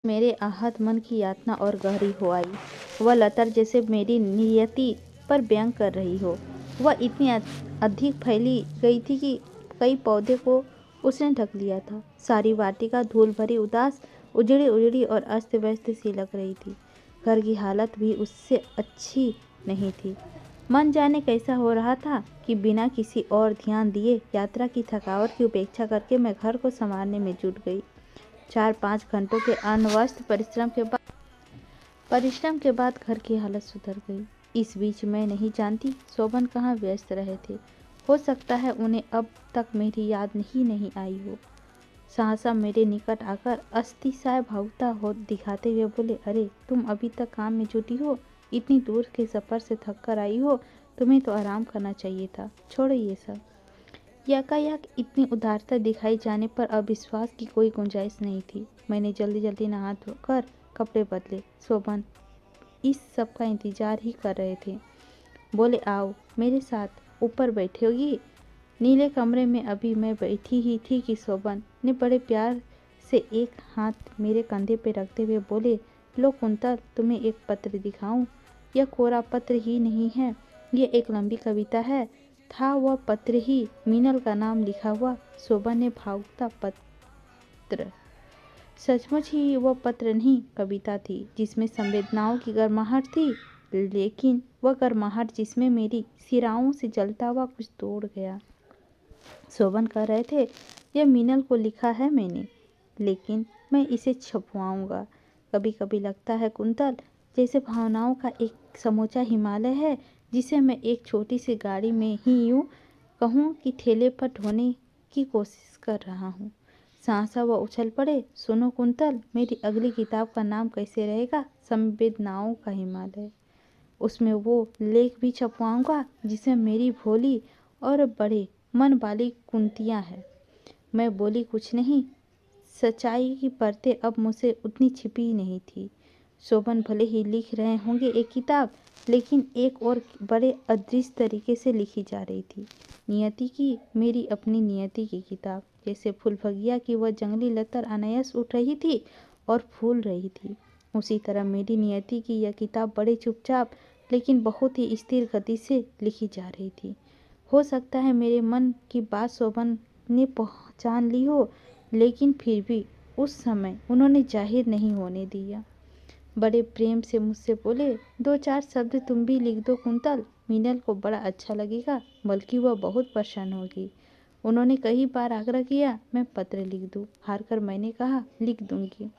मेरे आहत मन की यातना और गहरी हो आई। वह लतर जैसे मेरी नियति पर व्यंग कर रही हो। वह इतनी अधिक फैली गई थी कि कई पौधे को उसने ढक लिया था। सारी वाटिका धूल भरी, उदास, उजड़ी उजड़ी और अस्त व्यस्त सी लग रही थी। घर की हालत भी उससे अच्छी नहीं थी। मन जाने कैसा हो रहा था कि बिना किसी और ध्यान दिए यात्रा की थकावट की उपेक्षा करके मैं घर को संवारने में जुट गई। 4-5 घंटों के अनवस्थ परिश्रम के बाद घर की हालत सुधर गई। इस बीच मैं नहीं जानती शोभन कहाँ व्यस्त रहे थे। हो सकता है उन्हें अब तक मेरी याद ही नहीं आई हो। सहसा मेरे निकट आकर अस्थिसाय भावुकता हो दिखाते हुए बोले, अरे तुम अभी तक काम में जुटी हो? इतनी दूर के सफ़र से थक कर आई हो, तुम्हें तो आराम करना चाहिए था। छोड़ो ये सब। यकायक इतनी उदारता दिखाई जाने पर अविश्वास की कोई गुंजाइश नहीं थी। मैंने जल्दी जल्दी नहा धोकर कपड़े बदले। शोभन इस सब का इंतजार ही कर रहे थे। बोले, आओ मेरे साथ ऊपर बैठोगी? नीले कमरे में अभी मैं बैठी ही थी कि शोभन ने बड़े प्यार से एक हाथ मेरे कंधे पे रखते हुए बोले, लो कुंतल, तुम्हें एक पत्र दिखाऊं? यह कोरा पत्र ही नहीं है, ये एक लंबी कविता है। था वह पत्र ही मीनल का नाम लिखा हुआ। शोभन ने भावुकता पत्र। सचमुच ही वह पत्र नहीं, कविता थी जिसमें संवेदनाओं की गर्माहट थी, लेकिन वह गर्माहट जिसमें मेरी सिराओं से जलता हुआ कुछ तोड़ गया। शोभन कह रहे थे, यह मीनल को लिखा है मैंने, लेकिन मैं इसे छपवाऊंगा। कभी कभी लगता है कुंतल, जैसे भावनाओं का एक समूचा हिमालय है जिसे मैं एक छोटी सी गाड़ी में ही यूं कहूँ कि ठेले पर ढोने की कोशिश कर रहा हूँ। सहसा वह उछल पड़े, सुनो कुंतल, मेरी अगली किताब का नाम कैसे रहेगा? संवेदनाओं का हिमालय। उसमें वो लेख भी छपवाऊंगा जिसमें मेरी भोली और बड़े मन वाली कुंतियाँ हैं। मैं बोली कुछ नहीं। सच्चाई की परतें अब मुझसे उतनी छिपी नहीं थी। शोभन भले ही लिख रहे होंगे एक किताब, लेकिन एक और बड़े अदृश्य तरीके से लिखी जा रही थी। नियति की, मेरी अपनी नियति की किताब। जैसे फूलफगिया की वह जंगली लतर अनायास उठ रही थी और फूल रही थी, उसी तरह मेरी नियति की यह किताब बड़े चुपचाप लेकिन बहुत ही स्थिर गति से लिखी जा रही थी। हो सकता है मेरे मन की बात शोभन ने पहचान ली हो, लेकिन फिर भी उस समय उन्होंने जाहिर नहीं होने दिया। बड़े प्रेम से मुझसे बोले, 2-4 शब्द तुम भी लिख दो कुंतल, मीनल को बड़ा अच्छा लगेगा, बल्कि वह बहुत प्रसन्न होगी। उन्होंने कई बार आग्रह किया मैं पत्र लिख दूं। हार कर मैंने कहा, लिख दूंगी।